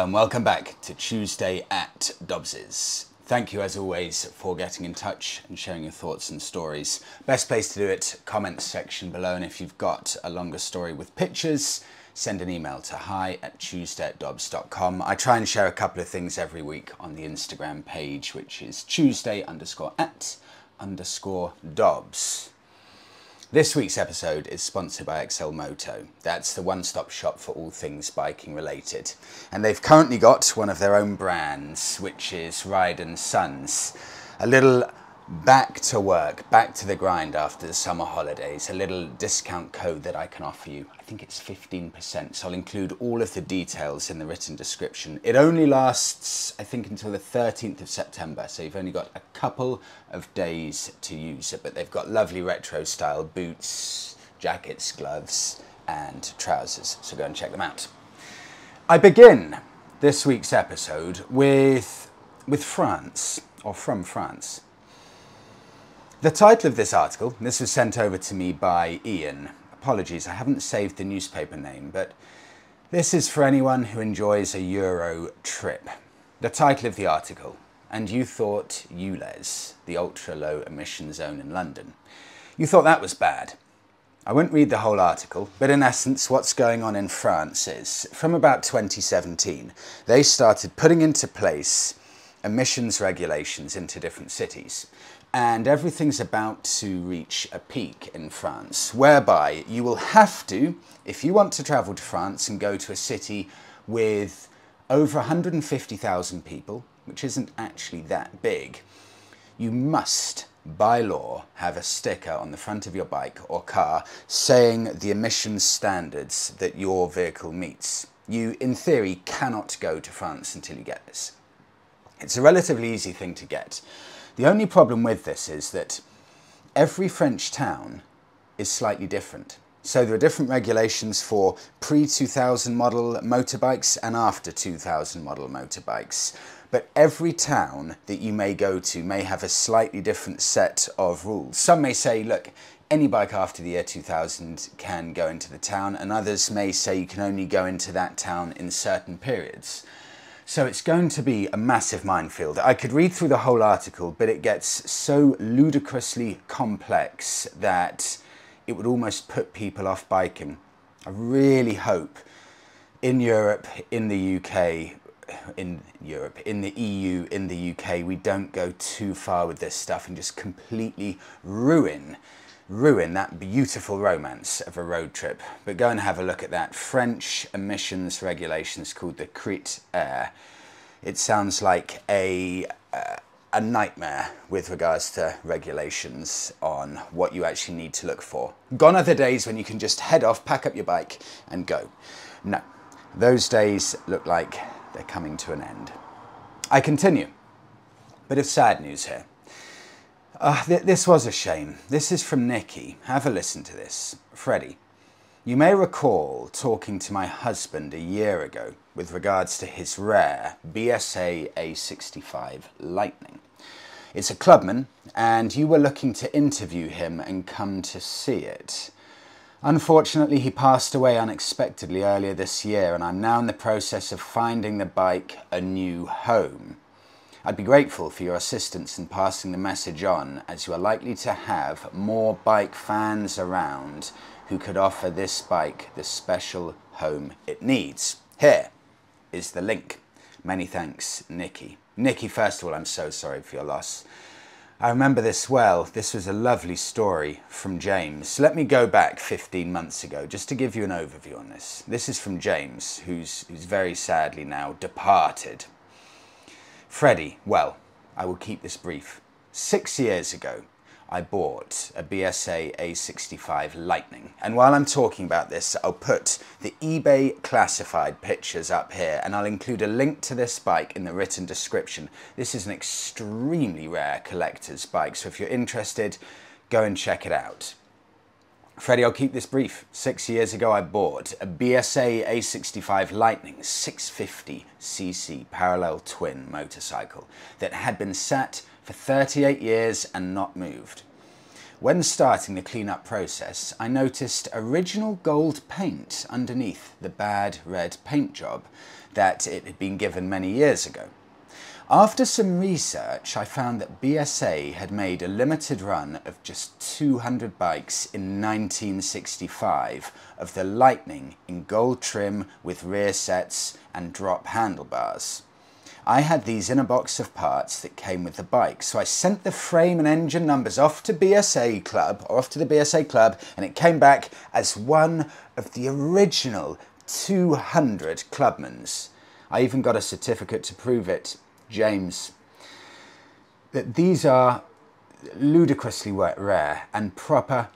and welcome back to Tuesday at Dobbs's. Thank you as always for getting in touch and sharing your thoughts and stories. Best place to do it, comments section below, and if you've got a longer story with pictures, send an email to hi@tuesdayattdobbs.com. I try and share a couple of things every week on the Instagram page, which is Tuesday_at_Dobbs. This week's episode is sponsored by XL Moto. That's the one-stop shop for all things biking related. And they've currently got one of their own brands, which is Ride & Sons. A little back to work, back to the grind after the summer holidays. A little discount code that I can offer you. I think it's 15%, so I'll include all of the details in the written description. It only lasts, I think, until the 13th of September, so you've only got a couple of days to use it, but they've got lovely retro style boots, jackets, gloves, and trousers, so go and check them out. I begin this week's episode with France, or from France. The title of this article, this was sent over to me by Ian. Apologies, I haven't saved the newspaper name, but this is for anyone who enjoys a Euro trip. The title of the article, and you thought ULEZ, the ultra-low emission zone in London. You thought that was bad. I won't read the whole article, but in essence what's going on in France is, from about 2017, they started putting into place emissions regulations into different cities. And everything's about to reach a peak in France, whereby you will have to, if you want to travel to France and go to a city with over 150,000 people, which isn't actually that big, you must, by law, have a sticker on the front of your bike or car saying the emissions standards that your vehicle meets. You, in theory, cannot go to France until you get this. It's a relatively easy thing to get. The only problem with this is that every French town is slightly different. So there are different regulations for pre-2000 model motorbikes and after 2000 model motorbikes. But every town that you may go to may have a slightly different set of rules. Some may say, look, any bike after the year 2000 can go into the town, and others may say you can only go into that town in certain periods. So it's going to be a massive minefield. I could read through the whole article, but it gets so ludicrously complex that it would almost put people off biking. I really hope in Europe, in the UK, in the EU, in the UK, we don't go too far with this stuff and just completely ruin that beautiful romance of a road trip. But go and have a look at that. French emissions regulations called the Critères. It sounds like a nightmare with regards to regulations on what you actually need to look for. Gone are the days when you can just head off, pack up your bike and go. No, those days look like they're coming to an end. I continue. Bit of sad news here. This was a shame. This is from Nikki. Have a listen to this. Freddie, you may recall talking to my husband a year ago with regards to his rare BSA A65 Lightning. It's a clubman, and you were looking to interview him and come to see it. Unfortunately, he passed away unexpectedly earlier this year, and I'm now in the process of finding the bike a new home. I'd be grateful for your assistance in passing the message on, as you are likely to have more bike fans around who could offer this bike the special home it needs. Here is the link. Many thanks, Nikki. Nikki, first of all, I'm so sorry for your loss. I remember this well. This was a lovely story from James. Let me go back 15 months ago just to give you an overview on this. This is from James, who's very sadly now departed. Freddie, well, I will keep this brief. 6 years ago, I bought a BSA A65 Lightning. And while I'm talking about this, I'll put the eBay classified pictures up here, and I'll include a link to this bike in the written description. This is an extremely rare collector's bike, so if you're interested, go and check it out. Freddie, I'll keep this brief. 6 years ago, I bought a BSA A65 Lightning 650cc parallel twin motorcycle that had been sat for 38 years and not moved. When starting the clean-up process, I noticed original gold paint underneath the bad red paint job that it had been given many years ago. After some research, I found that BSA had made a limited run of just 200 bikes in 1965 of the Lightning in gold trim with rear sets and drop handlebars. I had these in a box of parts that came with the bike, so I sent the frame and engine numbers off to BSA Club, or off to the BSA Club, and it came back as one of the original 200 Clubmans. I even got a certificate to prove it. James, that these are ludicrously rare and proper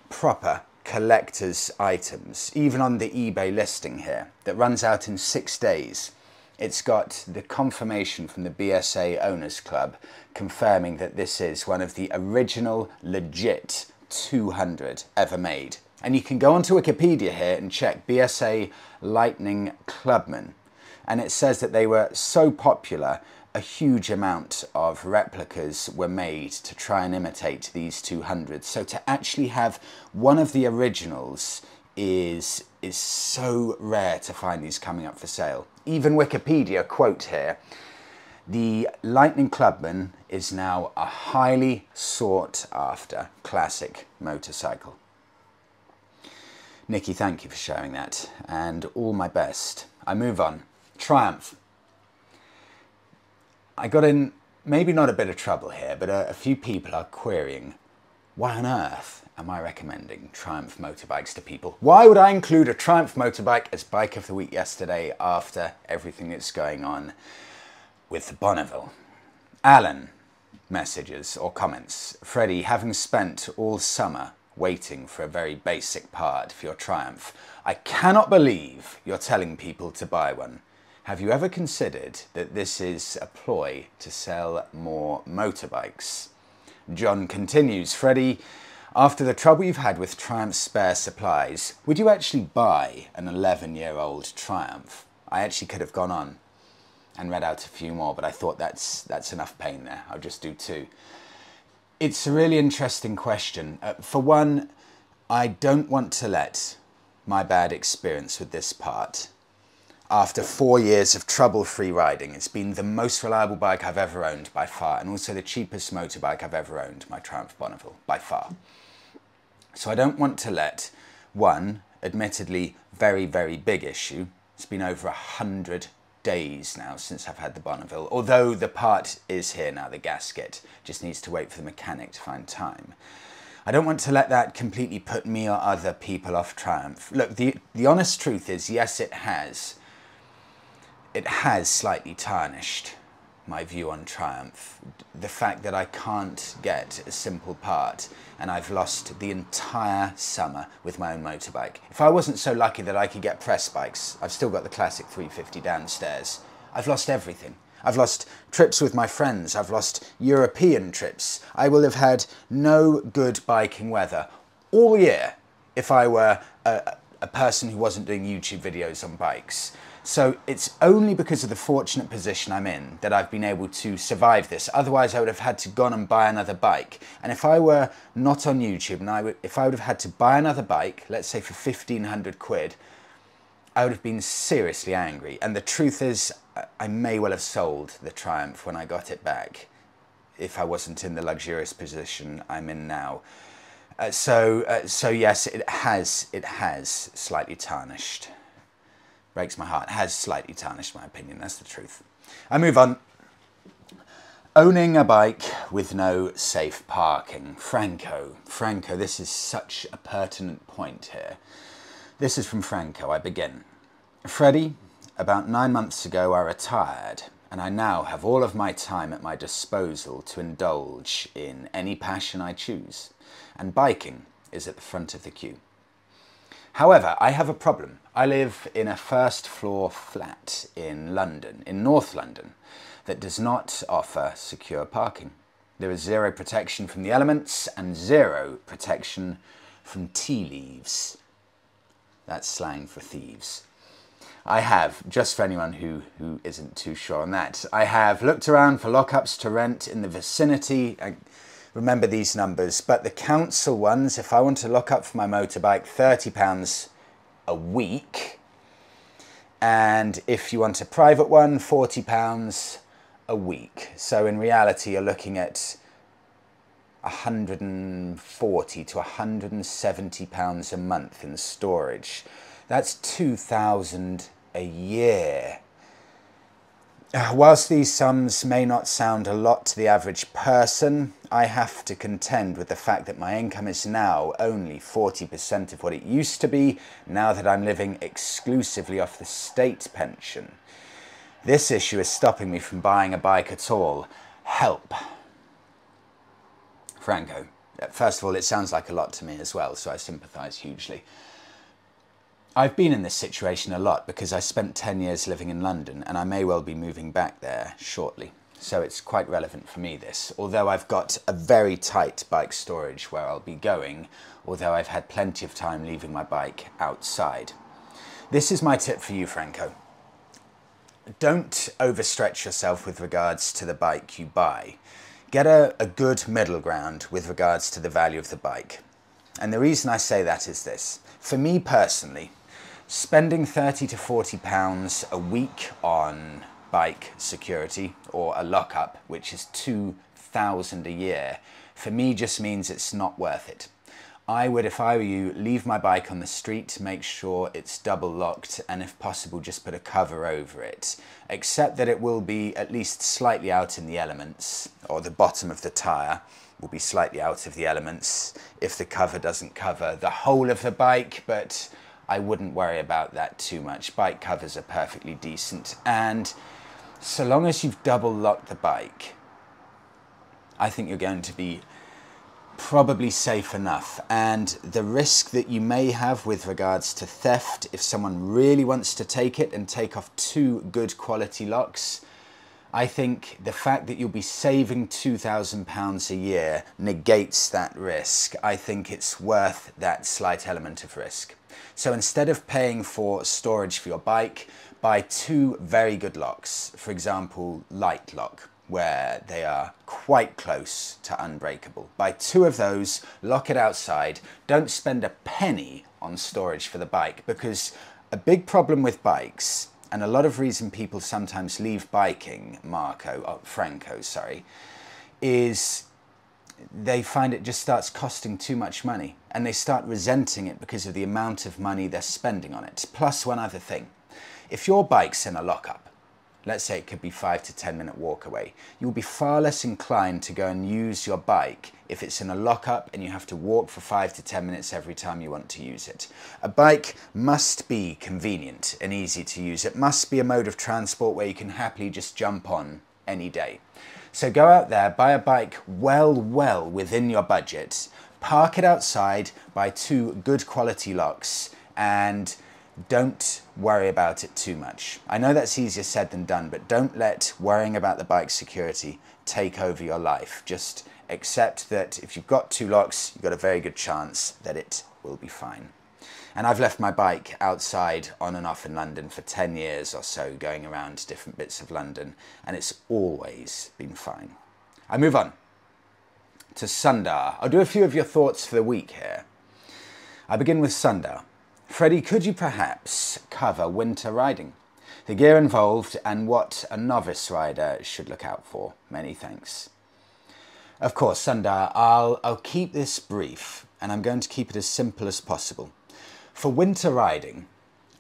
collector's items, even on the eBay listing here, that runs out in 6 days. It's got the confirmation from the BSA Owners Club confirming that this is one of the original legit 200 ever made. And you can go onto Wikipedia here and check BSA Lightning Clubman. And it says that they were so popular, a huge amount of replicas were made to try and imitate these 200s. So to actually have one of the originals is so rare to find these coming up for sale. Even Wikipedia quote here, the Lightning Clubman is now a highly sought after classic motorcycle. Nikki, thank you for sharing that, and all my best. I move on. Triumph. I got in, maybe not a bit of trouble here, but a few people are querying, why on earth am I recommending Triumph motorbikes to people? Why would I include a Triumph motorbike as Bike of the Week yesterday after everything that's going on with Bonneville? Alan messages or comments, Freddie, having spent all summer waiting for a very basic part for your Triumph, I cannot believe you're telling people to buy one. Have you ever considered that this is a ploy to sell more motorbikes? John continues, Freddie, after the trouble you've had with Triumph spare supplies, would you actually buy an 11-year-old Triumph? I actually could have gone on and read out a few more, but I thought that's enough pain there. I'll just do 2. It's a really interesting question. For one, I don't want to let my bad experience with this part. After 4 years of trouble-free riding, it's been the most reliable bike I've ever owned by far, and also the cheapest motorbike I've ever owned, my Triumph Bonneville, by far. So I don't want to let one, admittedly very, very big issue, it's been over 100 days now since I've had the Bonneville, although the part is here now, the gasket, just needs to wait for the mechanic to find time. I don't want to let that completely put me or other people off Triumph. Look, the honest truth is, yes, it has. It has slightly tarnished my view on Triumph. The fact that I can't get a simple part and I've lost the entire summer with my own motorbike. If I wasn't so lucky that I could get press bikes, I've still got the classic 350 downstairs. I've lost everything. I've lost trips with my friends. I've lost European trips. I will have had no good biking weather all year if I were a person who wasn't doing YouTube videos on bikes. So it's only because of the fortunate position I'm in that I've been able to survive this. Otherwise, I would have had to gone and buy another bike. And if I were not on YouTube and if I would have had to buy another bike, let's say for 1,500 quid, I would have been seriously angry. And the truth is, I may well have sold the Triumph when I got it back if I wasn't in the luxurious position I'm in now. So yes, it has slightly tarnished. Breaks my heart. It has slightly tarnished my opinion, that's the truth. I move on. Owning a bike with no safe parking. Franco, this is such a pertinent point here. This is from Franco. I begin. Freddie, about 9 months ago I retired, and I now have all of my time at my disposal to indulge in any passion I choose, and biking is at the front of the queue. However, I have a problem. I live in a first-floor flat in London, in North London, that does not offer secure parking. There is zero protection from the elements and zero protection from tea leaves. That's slang for thieves. I have, just for anyone who isn't too sure on that, I have looked around for lockups to rent in the vicinity. remember these numbers, but the council ones, if I want to lock up for my motorbike, £30 a week. And if you want a private one, £40 a week. So in reality, you're looking at £140 to £170 a month in storage. That's £2,000 a year. Whilst these sums may not sound a lot to the average person, I have to contend with the fact that my income is now only 40% of what it used to be, now that I'm living exclusively off the state pension. This issue is stopping me from buying a bike at all. Help. Franco. First of all, it sounds like a lot to me as well, so I sympathise hugely. I've been in this situation a lot because I spent 10 years living in London and I may well be moving back there shortly. So it's quite relevant for me, this. Although I've got a very tight bike storage where I'll be going, although I've had plenty of time leaving my bike outside. This is my tip for you, Franco. Don't overstretch yourself with regards to the bike you buy. Get a good middle ground with regards to the value of the bike. And the reason I say that is this. For me personally, spending £30 to £40 a week on bike security or a lockup, which is £2,000 a year, for me just means it's not worth it. I would, if I were you, leave my bike on the street, make sure it's double locked, and if possible just put a cover over it. Except that it will be at least slightly out in the elements, or the bottom of the tyre will be slightly out of the elements if the cover doesn't cover the whole of the bike, but I wouldn't worry about that too much. Bike covers are perfectly decent, and so long as you've double locked the bike, I think you're going to be probably safe enough. And the risk that you may have with regards to theft, if someone really wants to take it and take off 2 good quality locks, I think the fact that you'll be saving £2,000 a year negates that risk. I think it's worth that slight element of risk. So instead of paying for storage for your bike, buy 2 very good locks. For example, Light Lock, where they are quite close to unbreakable. Buy 2 of those, lock it outside. Don't spend a penny on storage for the bike, because a big problem with bikes, and a lot of reason people sometimes leave biking, Franco, is they find it just starts costing too much money and they start resenting it because of the amount of money they're spending on it. Plus one other thing, if your bike's in a lockup, let's say it could be 5 to 10 minute walk away, you'll be far less inclined to go and use your bike if it's in a lockup and you have to walk for 5 to 10 minutes every time you want to use it. A bike must be convenient and easy to use. It must be a mode of transport where you can happily just jump on any day. So go out there, buy a bike well within your budget, park it outside, buy 2 good quality locks, and don't worry about it too much. I know that's easier said than done, but don't let worrying about the bike security take over your life. Just accept that if you've got 2 locks, you've got a very good chance that it will be fine. And I've left my bike outside on and off in London for 10 years or so, going around different bits of London, and it's always been fine. I move on to Sundar. I'll do a few of your thoughts for the week here. I begin with Sundar. Freddie, could you perhaps cover winter riding, the gear involved, and what a novice rider should look out for? Many thanks. Of course, Sundar, I'll keep this brief, and I'm going to keep it as simple as possible. For winter riding,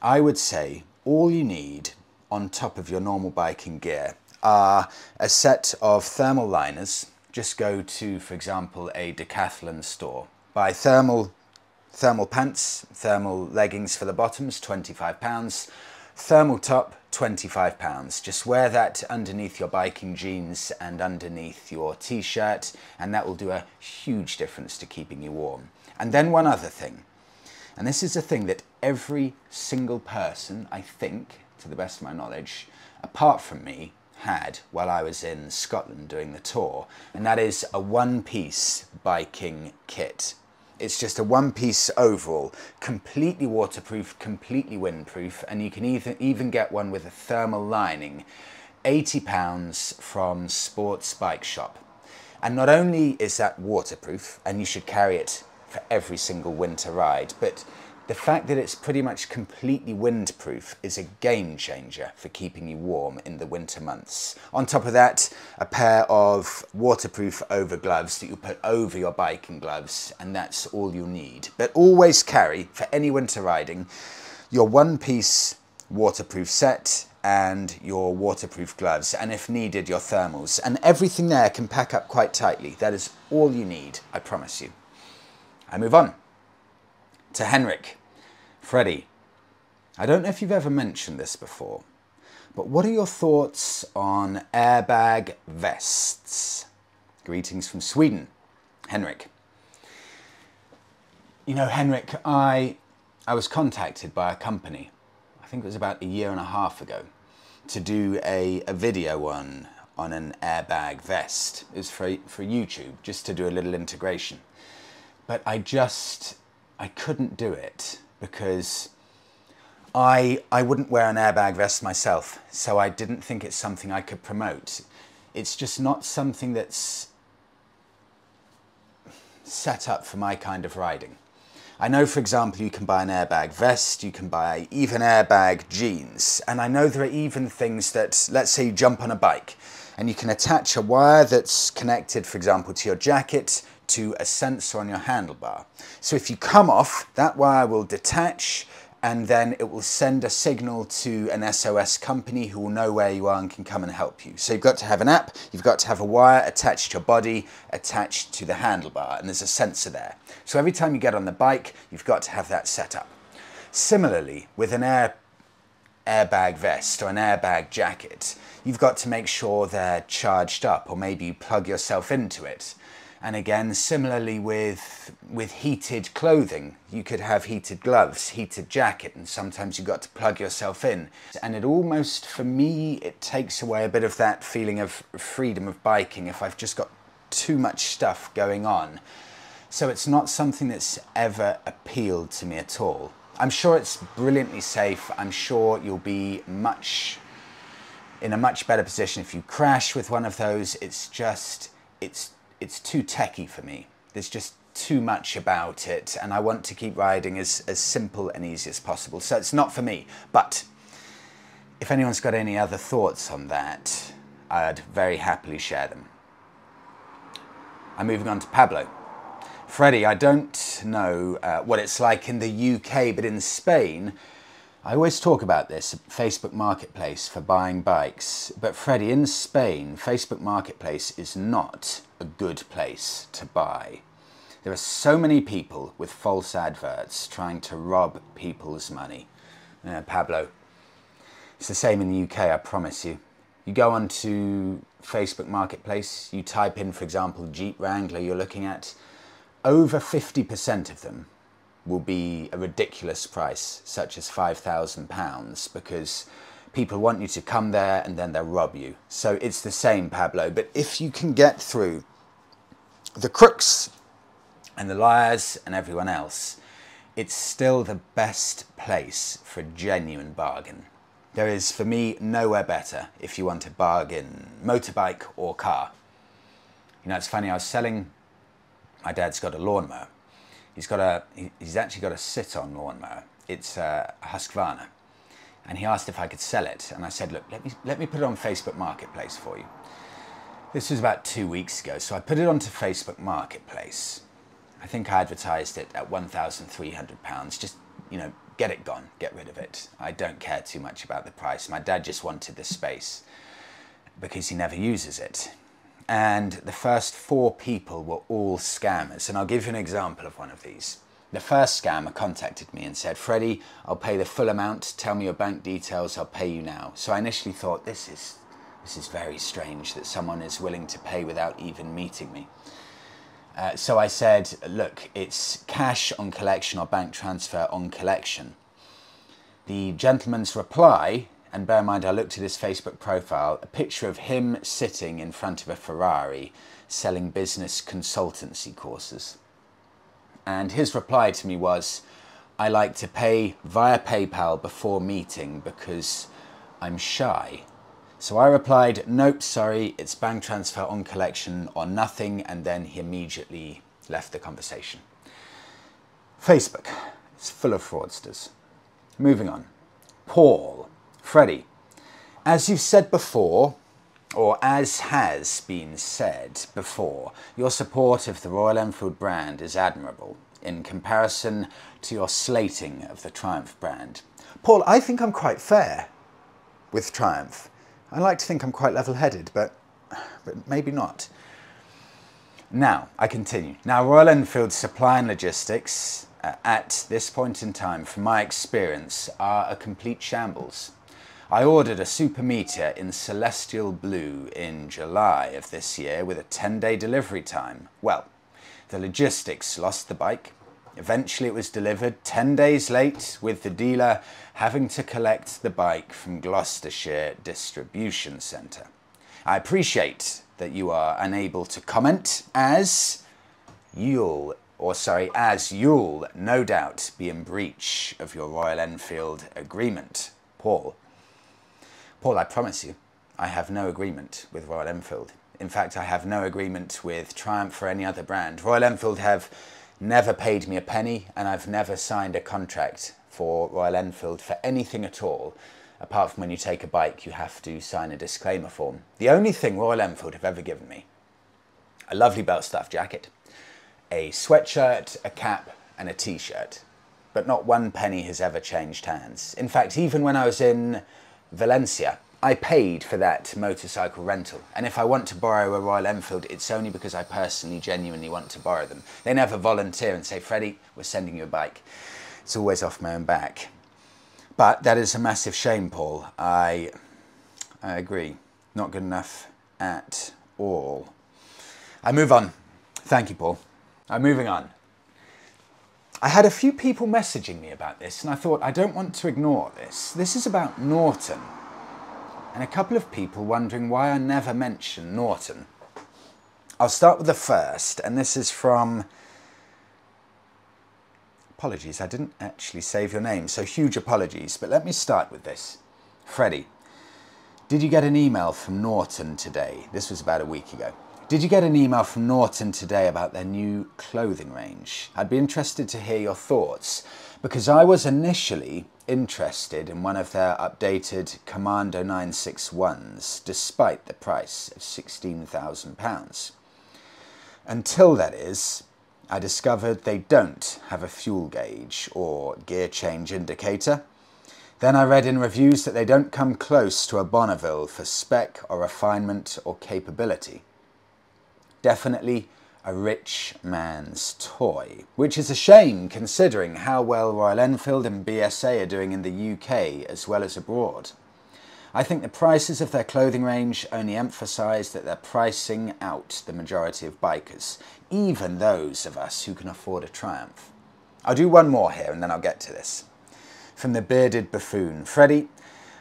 I would say all you need on top of your normal biking gear are a set of thermal liners. Just go to, for example, a Decathlon store. Buy thermal pants, thermal leggings for the bottoms, £25. Thermal top, £25. Just wear that underneath your biking jeans and underneath your t-shirt, and that will do a huge difference to keeping you warm. And then one other thing, and this is a thing that every single person, I think, to the best of my knowledge, apart from me, had while I was in Scotland doing the tour, and that is a one-piece biking kit. It's just a one-piece overall, completely waterproof, completely windproof, and you can even get one with a thermal lining. £80 from Sports Bike Shop. And not only is that waterproof, and you should carry it for every single winter ride, but the fact that it's pretty much completely windproof is a game changer for keeping you warm in the winter months. On top of that, a pair of waterproof over gloves that you put over your biking gloves, and that's all you need. But always carry, for any winter riding, your one-piece waterproof set and your waterproof gloves, and if needed, your thermals. And everything there can pack up quite tightly. That is all you need, I promise you. I move on to Henrik. Freddie, I don't know if you've ever mentioned this before, but what are your thoughts on airbag vests? Greetings from Sweden, Henrik. You know, Henrik, I was contacted by a company, I think it was about 1.5 years ago, to do a video on an airbag vest. It was for YouTube, just to do a little integration. But I couldn't do it because I wouldn't wear an airbag vest myself, so I didn't think it's something I could promote. It's just not something that's set up for my kind of riding. I know, for example, you can buy an airbag vest, you can buy even airbag jeans, and I know there are even things that, let's say you jump on a bike, and you can attach a wire that's connected, for example, to your jacket, to a sensor on your handlebar. So if you come off, that wire will detach, and then it will send a signal to an SOS company who will know where you are and can come and help you. So you've got to have an app, you've got to have a wire attached to your body, attached to the handlebar, and there's a sensor there. So every time you get on the bike, you've got to have that set up. Similarly, with an airbag vest or an airbag jacket, you've got to make sure they're charged up, or maybe you plug yourself into it. And again, similarly with heated clothing, you could have heated gloves, heated jacket, and sometimes you've got to plug yourself in. And it almost, for me, it takes away a bit of that feeling of freedom of biking if I've just got too much stuff going on. So it's not something that's ever appealed to me at all. I'm sure it's brilliantly safe. I'm sure you'll be in a much better position if you crash with one of those. It's too techy for me. There's just too much about it, and I want to keep riding as simple and easy as possible. So it's not for me. But if anyone's got any other thoughts on that, I'd very happily share them. I'm moving on to Pablo. Freddie, I don't know what it's like in the UK, but in Spain, I always talk about this, Facebook Marketplace for buying bikes. But Freddie, in Spain, Facebook Marketplace is not a good place to buy. There are so many people with false adverts trying to rob people's money. Pablo, it's the same in the UK, I promise you. You go onto Facebook Marketplace, you type in, for example, Jeep Wrangler you're looking at, over 50% of them will be a ridiculous price, such as £5,000, because people want you to come there and then they'll rob you. So it's the same, Pablo. But if you can get through the crooks and the liars and everyone else, it's still the best place for a genuine bargain. There is, for me, nowhere better if you want to bargain motorbike or car. You know, it's funny, I was selling, my dad's got a lawnmower. He's actually got a sit-on lawnmower. It's a Husqvarna. And he asked if I could sell it. And I said, look, let me put it on Facebook Marketplace for you. This was about 2 weeks ago. So I put it onto Facebook Marketplace. I think I advertised it at £1,300. Just, you know, get it gone, get rid of it. I don't care too much about the price. My dad just wanted the space because he never uses it. And the first 4 people were all scammers. And I'll give you an example of one of these. The first scammer contacted me and said, Freddie, I'll pay the full amount. Tell me your bank details. I'll pay you now. So I initially thought, this is very strange that someone is willing to pay without even meeting me. So I said, look, it's cash on collection or bank transfer on collection. The gentleman's reply, and bear in mind I looked at his Facebook profile, a picture of him sitting in front of a Ferrari selling business consultancy courses. And his reply to me was, I like to pay via PayPal before meeting because I'm shy. So I replied, nope, sorry, it's bank transfer on collection or nothing, and then he immediately left the conversation. Facebook, it's full of fraudsters. Moving on. Paul, Freddie, as you've said before, or as has been said before, your support of the Royal Enfield brand is admirable in comparison to your slating of the Triumph brand. Paul, I think I'm quite fair with Triumph. I like to think I'm quite level-headed, but maybe not. Now, I continue. Now, Royal Enfield's supply and logistics at this point in time, from my experience, are a complete shambles. I ordered a Super Meteor in Celestial Blue in July of this year with a 10-day delivery time. Well, the logistics lost the bike. Eventually it was delivered 10 days late, with the dealer having to collect the bike from Gloucestershire Distribution Centre. I appreciate that you are unable to comment, as you'll no doubt be in breach of your Royal Enfield agreement. Paul, I promise you, I have no agreement with Royal Enfield. In fact, I have no agreement with Triumph or any other brand. Royal Enfield have never paid me a penny, and I've never signed a contract for Royal Enfield for anything at all, apart from when you take a bike, you have to sign a disclaimer form. The only thing Royal Enfield have ever given me, a lovely belt stuff jacket, a sweatshirt, a cap, and a t-shirt. But not one penny has ever changed hands. In fact, even when I was in Valencia, I paid for that motorcycle rental, and if I want to borrow a Royal Enfield, it's only because I personally, genuinely want to borrow them. They never volunteer and say, Freddie, we're sending you a bike. It's always off my own back. But that is a massive shame, Paul. I agree. Not good enough at all. I move on. Thank you, Paul. I'm moving on. I had a few people messaging me about this, and I thought, I don't want to ignore this. This is about Norton. And a couple of people wondering why I never mention Norton. I'll start with the first, and this is from... Apologies, I didn't actually save your name, so huge apologies, but let me start with this. Freddie, did you get an email from Norton today? This was about a week ago. Did you get an email from Norton today about their new clothing range? I'd be interested to hear your thoughts, because I was initially interested in one of their updated Commando 961s, despite the price of £16,000. Until, that is, I discovered they don't have a fuel gauge or gear change indicator. Then I read in reviews that they don't come close to a Bonneville for spec or refinement or capability. Definitely a rich man's toy, which is a shame considering how well Royal Enfield and BSA are doing in the UK as well as abroad. I think the prices of their clothing range only emphasise that they're pricing out the majority of bikers, even those of us who can afford a Triumph. I'll do one more here and then I'll get to this. From the bearded buffoon, Freddie,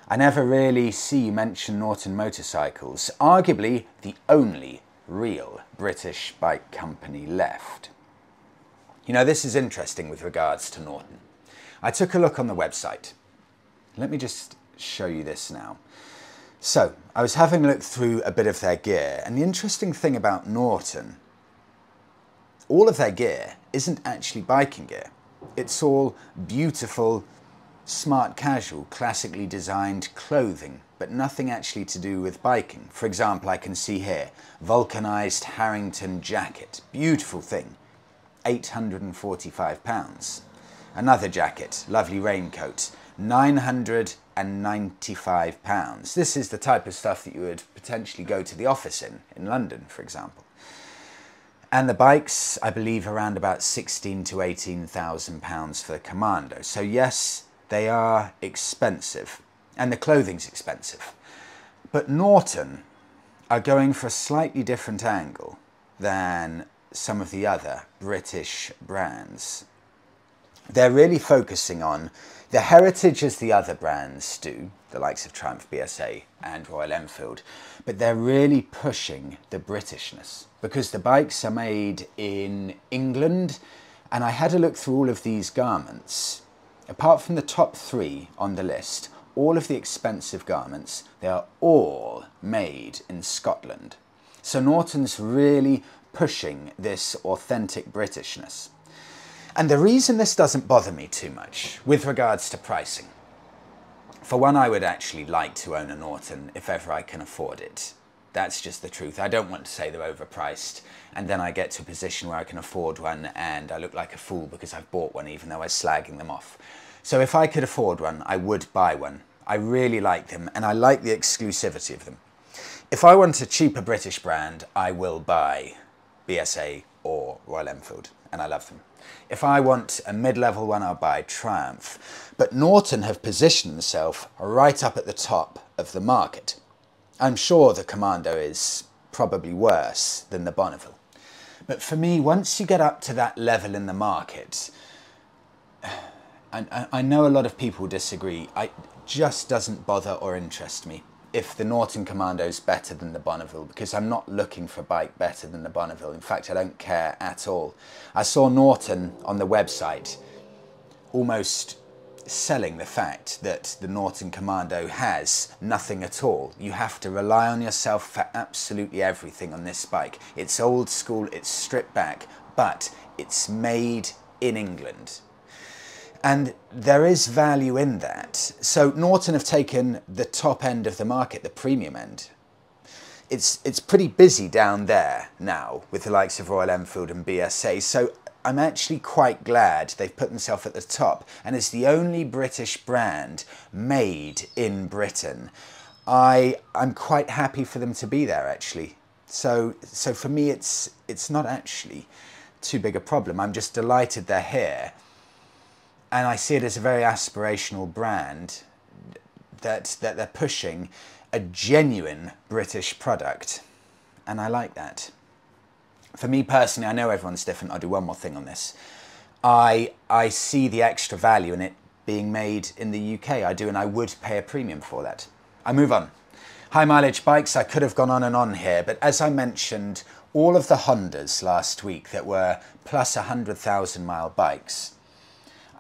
I never really see you mention Norton motorcycles, arguably the only real British bike company left. You know, this is interesting with regards to Norton. I took a look on the website. Let me just show you this now. So, I was having a look through a bit of their gear, and the interesting thing about Norton, all of their gear isn't actually biking gear. It's all beautiful, smart casual, classically designed clothing, but nothing actually to do with biking. For example, I can see here, vulcanized Harrington jacket, beautiful thing, £845. Another jacket, lovely raincoat, £995. This is the type of stuff that you would potentially go to the office in London, for example. And the bikes, I believe, around about £16,000 to £18,000 for the Commando. So yes, they are expensive, and the clothing's expensive. But Norton are going for a slightly different angle than some of the other British brands. They're really focusing on the heritage as the other brands do, the likes of Triumph, BSA and Royal Enfield, but they're really pushing the Britishness because the bikes are made in England, and I had a look through all of these garments. Apart from the top three on the list, all of the expensive garments, they are all made in Scotland. So Norton's really pushing this authentic Britishness. And the reason this doesn't bother me too much with regards to pricing, for one, I would actually like to own a Norton if ever I can afford it. That's just the truth. I don't want to say they're overpriced and then I get to a position where I can afford one and I look like a fool because I've bought one even though I was slagging them off. So if I could afford one, I would buy one. I really like them and I like the exclusivity of them. If I want a cheaper British brand, I will buy BSA or Royal Enfield, and I love them. If I want a mid-level one, I'll buy Triumph. But Norton have positioned themselves right up at the top of the market. I'm sure the Commando is probably worse than the Bonneville. But for me, once you get up to that level in the market, I know a lot of people disagree, it just doesn't bother or interest me if the Norton Commando is better than the Bonneville, because I'm not looking for a bike better than the Bonneville. In fact, I don't care at all. I saw Norton on the website almost selling the fact that the Norton Commando has nothing at all. You have to rely on yourself for absolutely everything on this bike. It's old school, it's stripped back, but it's made in England. And there is value in that. So Norton have taken the top end of the market, the premium end. It's pretty busy down there now with the likes of Royal Enfield and BSA. So I'm actually quite glad they've put themselves at the top. And as the only British brand made in Britain, I'm quite happy for them to be there actually. So for me, it's not actually too big a problem. I'm just delighted they're here. And I see it as a very aspirational brand that they're pushing a genuine British product. And I like that. For me personally, I know everyone's different. I'll do one more thing on this. I see the extra value in it being made in the UK. I do, and I would pay a premium for that. I move on. High mileage bikes, I could have gone on and on here, but as I mentioned, all of the Hondas last week that were plus 100,000 mile bikes,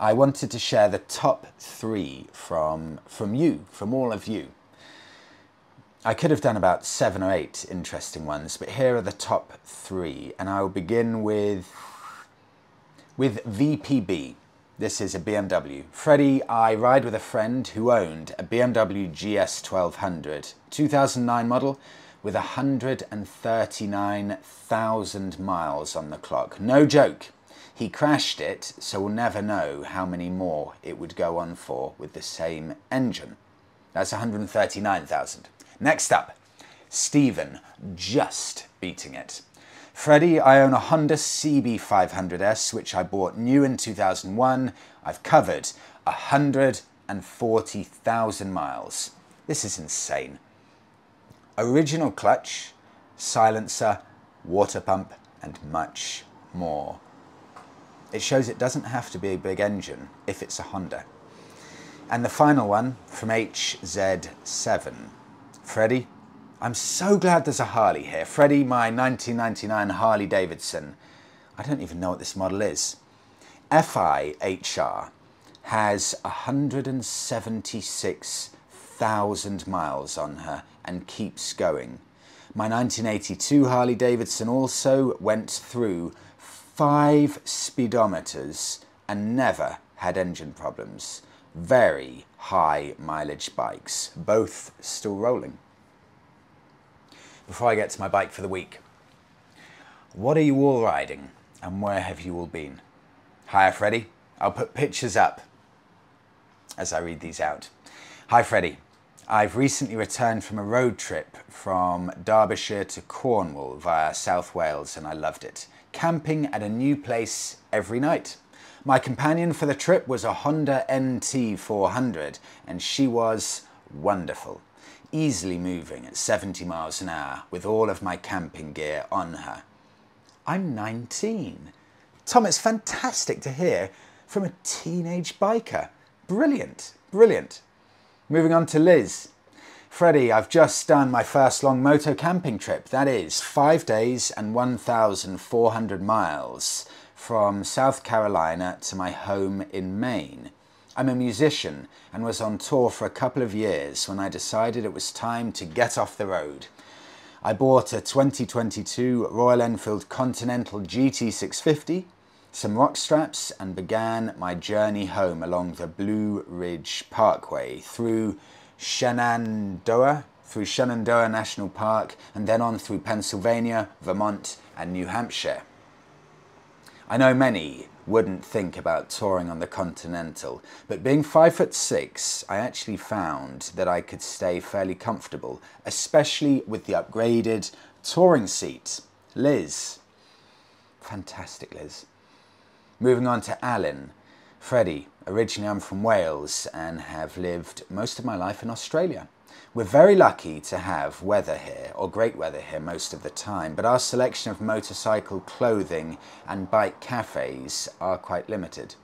I wanted to share the top 3 from all of you. I could have done about 7 or 8 interesting ones, but here are the top 3, and I will begin with VPB. This is a BMW. Freddie, I ride with a friend who owned a BMW GS 1200, 2009 model, with 139,000 miles on the clock. No joke. He crashed it, so we'll never know how many more it would go on for with the same engine. That's 139,000. Next up, Stephen, just beating it. Freddie, I own a Honda CB500S, which I bought new in 2001. I've covered 140,000 miles. This is insane. Original clutch, silencer, water pump, and much more. It shows it doesn't have to be a big engine if it's a Honda. And the final one from HZ7. Freddie, I'm so glad there's a Harley here. Freddie, my 1999 Harley-Davidson. I don't even know what this model is. FIHR has 176,000 miles on her and keeps going. My 1982 Harley-Davidson also went through 5 speedometers and never had engine problems. Very high mileage bikes, both still rolling. Before I get to my bike for the week, what are you all riding and where have you all been? Hi Freddie, I'll put pictures up as I read these out. Hi Freddie, I've recently returned from a road trip from Derbyshire to Cornwall via South Wales and I loved it. Camping at a new place every night. My companion for the trip was a Honda NT 400 and she was wonderful. Easily moving at 70 miles an hour with all of my camping gear on her. I'm 19. Tom, it's fantastic to hear from a teenage biker. Brilliant, brilliant. Moving on to Liz. Freddie, I've just done my first long moto camping trip. That is 5 days and 1,400 miles from South Carolina to my home in Maine. I'm a musician and was on tour for a couple of years when I decided it was time to get off the road. I bought a 2022 Royal Enfield Continental GT650, some rock straps, and began my journey home along the Blue Ridge Parkway through Shenandoah National Park, and then on through Pennsylvania, Vermont, and New Hampshire. I know many wouldn't think about touring on the Continental, but being 5'6", I actually found that I could stay fairly comfortable, especially with the upgraded touring seat. Liz. Fantastic, Liz. Moving on to Alan. Freddie. Originally I'm from Wales and have lived most of my life in Australia. We're very lucky to have weather here, or great weather here most of the time, but our selection of motorcycle clothing and bike cafes are quite limited.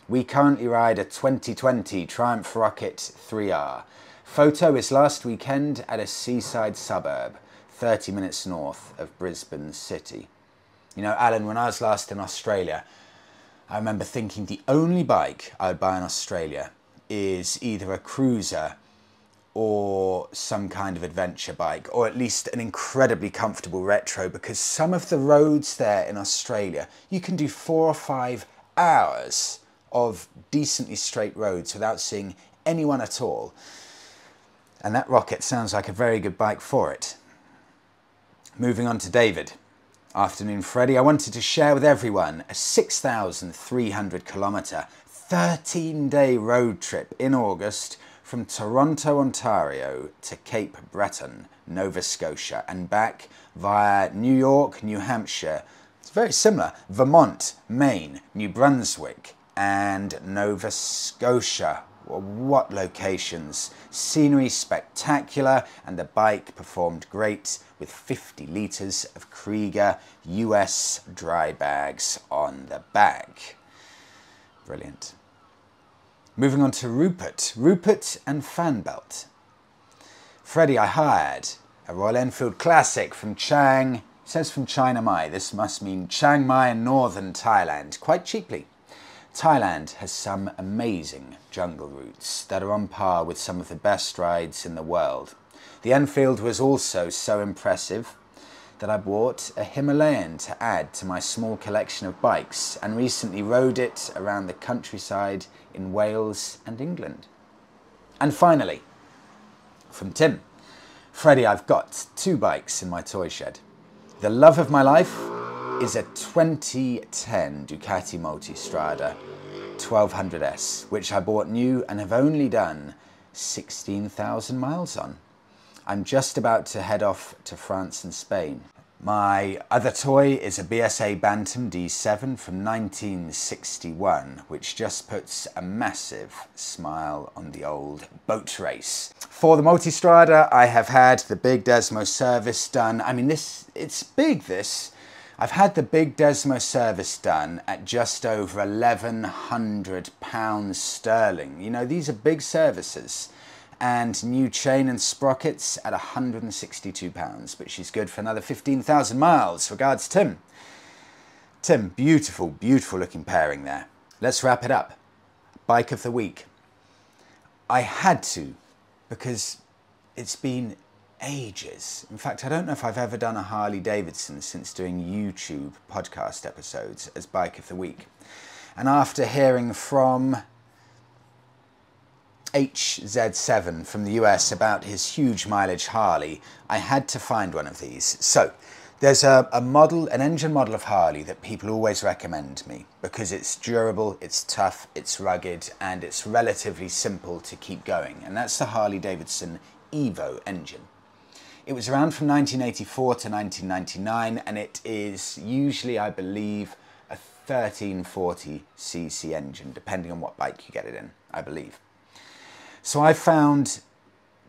We currently ride a 2020 Triumph Rocket 3R. Photo is last weekend at a seaside suburb, 30 minutes north of Brisbane City. You know, Alan, when I was last in Australia, I remember thinking the only bike I would buy in Australia is either a cruiser or some kind of adventure bike, or at least an incredibly comfortable retro, because some of the roads there in Australia, you can do 4 or 5 hours of decently straight roads without seeing anyone at all. And that Rocket sounds like a very good bike for it. Moving on to David. Afternoon, Freddie. I wanted to share with everyone a 6,300 kilometre, 13-day road trip in August from Toronto, Ontario to Cape Breton, Nova Scotia, and back via New York, New Hampshire. It's very similar. Vermont, Maine, New Brunswick, and Nova Scotia. Well, what locations? Scenery spectacular, and the bike performed great with 50 litres of Krieger US dry bags on the back. Brilliant. Moving on to Rupert. Rupert and fan belt. Freddie, I hired a Royal Enfield Classic from it says from Chiang Mai. This must mean Chiang Mai in northern Thailand, quite cheaply. Thailand has some amazing jungle routes that are on par with some of the best rides in the world. The Enfield was also so impressive that I bought a Himalayan to add to my small collection of bikes and recently rode it around the countryside in Wales and England. And finally, from Tim. Freddie, I've got 2 bikes in my toy shed. The love of my life is a 2010 Ducati Multistrada 1200S, which I bought new and have only done 16,000 miles on. I'm just about to head off to France and Spain. My other toy is a BSA Bantam D7 from 1961, which just puts a massive smile on the old boat race. For the Multistrada, I have had the big Desmo service done. I mean, it's big, this. I've had the big Desmo service done at just over £1,100 sterling. You know, these are big services. And new chain and sprockets at £162, but she's good for another 15,000 miles. Regards, Tim. Tim, beautiful, beautiful looking pairing there. Let's wrap it up. Bike of the week. I had to, because it's been ages. In fact, I don't know if I've ever done a Harley-Davidson since doing YouTube podcast episodes as bike of the week. And after hearing from HZ7 from the US about his huge mileage Harley, I had to find one of these. So there's an engine model of Harley that people always recommend me because it's durable, it's tough, it's rugged, and it's relatively simple to keep going. And that's the Harley-Davidson Evo engine. It was around from 1984 to 1999, and it is usually, I believe, a 1340cc engine, depending on what bike you get it in, I believe. So I found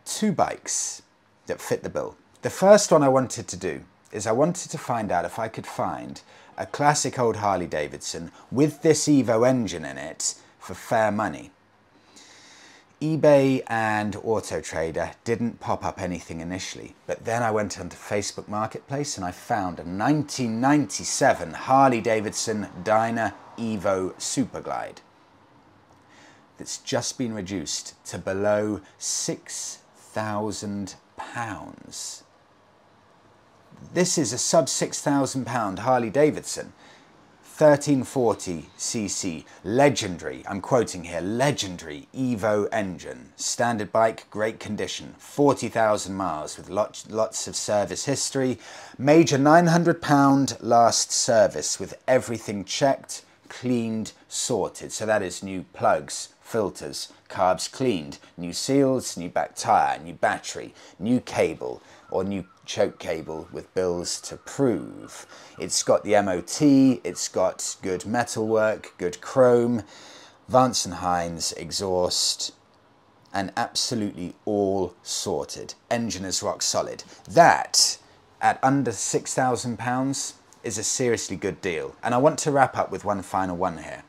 2 bikes that fit the bill. The first one I wanted to do is I wanted to find out if I could find a classic old Harley-Davidson with this Evo engine in it for fair money. eBay and Auto Trader didn't pop up anything initially, but then I went onto Facebook Marketplace and I found a 1997 Harley-Davidson Dyna Evo Superglide. that's just been reduced to below £6,000. This is a sub £6,000 Harley-Davidson 1340cc legendary, I'm quoting here, legendary Evo engine. Standard bike, great condition, 40,000 miles with lots of service history. Major £900 last service with everything checked, cleaned, sorted. So that is new plugs, filters, carbs cleaned, new seals, new back tyre, new battery, new cable or new choke cable with bills to prove. It's got the MOT, it's got good metalwork, good chrome, Vance & Hines exhaust, and absolutely all sorted. Engine is rock solid. That, at under £6,000, is a seriously good deal. And I want to wrap up with one final one here.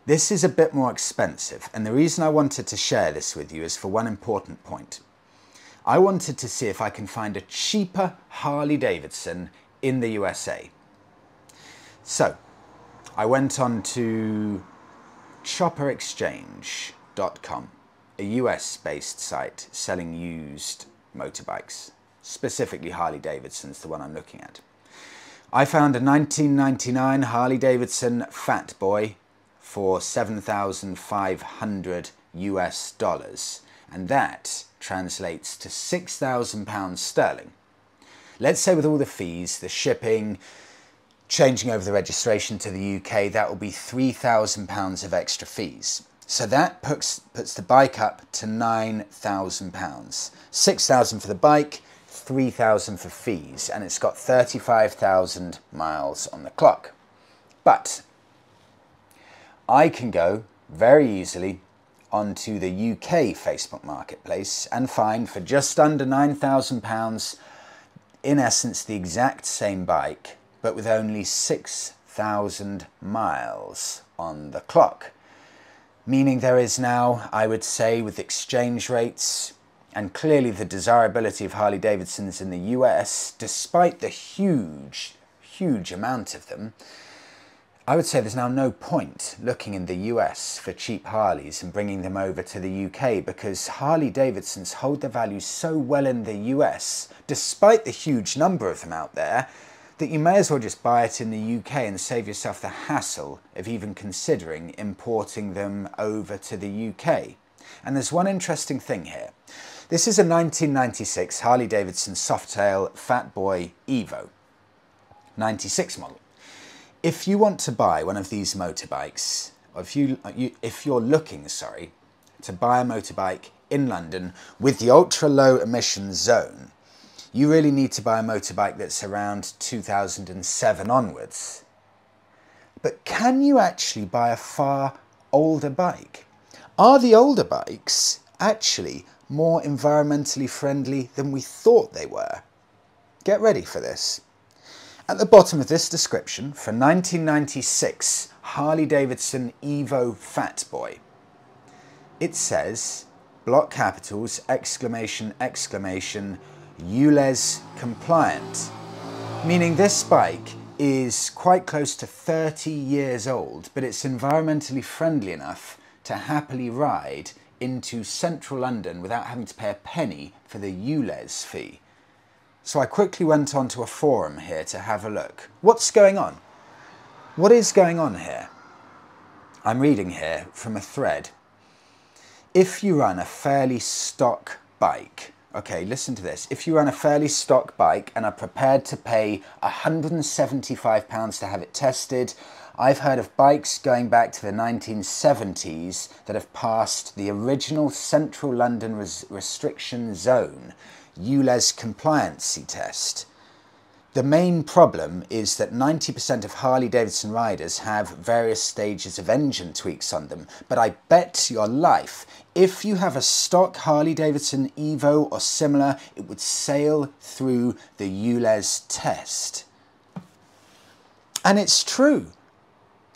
This is a bit more expensive, and the reason I wanted to share this with you is for one important point. I wanted to see if I can find a cheaper Harley-Davidson in the USA. So, I went on to chopperexchange.com, a US-based site selling used motorbikes, specifically Harley-Davidson's, the one I'm looking at. I found a 1999 Harley-Davidson Fat Boy for $7,500 US, and that translates to £6,000 sterling. Let's say with all the fees, the shipping, changing over the registration to the UK, that will be £3,000 of extra fees. So that puts the bike up to £9,000. £6,000 for the bike, £3,000 for fees, and it's got 35,000 miles on the clock. But I can go very easily onto the UK Facebook marketplace and find for just under £9,000, in essence the exact same bike, but with only 6,000 miles on the clock. Meaning there is now, I would say, with exchange rates and clearly the desirability of Harley-Davidsons in the US, despite the huge amount of them, I would say there's now no point looking in the US for cheap Harleys and bringing them over to the UK, because Harley-Davidsons hold their value so well in the US, despite the huge number of them out there, that you may as well just buy it in the UK and save yourself the hassle of even considering importing them over to the UK. And there's one interesting thing here. This is a 1996 Harley-Davidson Softail Fat Boy Evo, 96 model. If you want to buy one of these motorbikes, or if you're looking, to buy a motorbike in London with the ultra low emissions zone, you really need to buy a motorbike that's around 2007 onwards. But can you actually buy a far older bike? Are the older bikes actually more environmentally friendly than we thought they were? Get ready for this. At the bottom of this description, for 1996 Harley-Davidson Evo Fat Boy, it says, block capitals, exclamation, exclamation, ULEZ compliant, meaning this bike is quite close to 30 years old, but it's environmentally friendly enough to happily ride into central London without having to pay a penny for the ULEZ fee. So I quickly went onto a forum here to have a look. What's going on? What is going on here? I'm reading here from a thread. If you run a fairly stock bike, okay, listen to this. If you run a fairly stock bike and are prepared to pay £175 to have it tested, I've heard of bikes going back to the 1970s that have passed the original Central London restriction zone ULEZ compliancy test. The main problem is that 90% of Harley-Davidson riders have various stages of engine tweaks on them, but I bet your life, if you have a stock Harley-Davidson Evo or similar, it would sail through the ULEZ test. And it's true.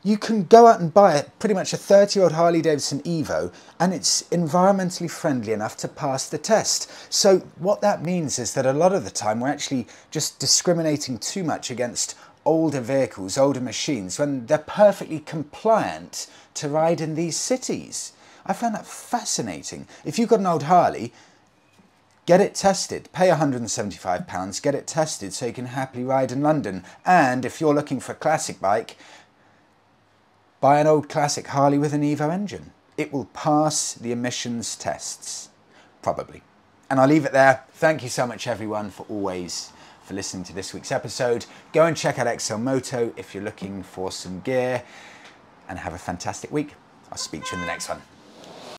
You can go out and buy pretty much a 30-year-old Harley-Davidson Evo and it's environmentally friendly enough to pass the test. So what that means is that a lot of the time we're actually just discriminating too much against older vehicles, older machines, when they're perfectly compliant to ride in these cities. I found that fascinating. If you've got an old Harley, get it tested. Pay £175, get it tested so you can happily ride in London. And if you're looking for a classic bike, buy an old classic Harley with an Evo engine. It will pass the emissions tests, probably. And I'll leave it there. Thank you so much, everyone, for listening to this week's episode. Go and check out XL Moto if you're looking for some gear, and have a fantastic week. I'll speak to you in the next one.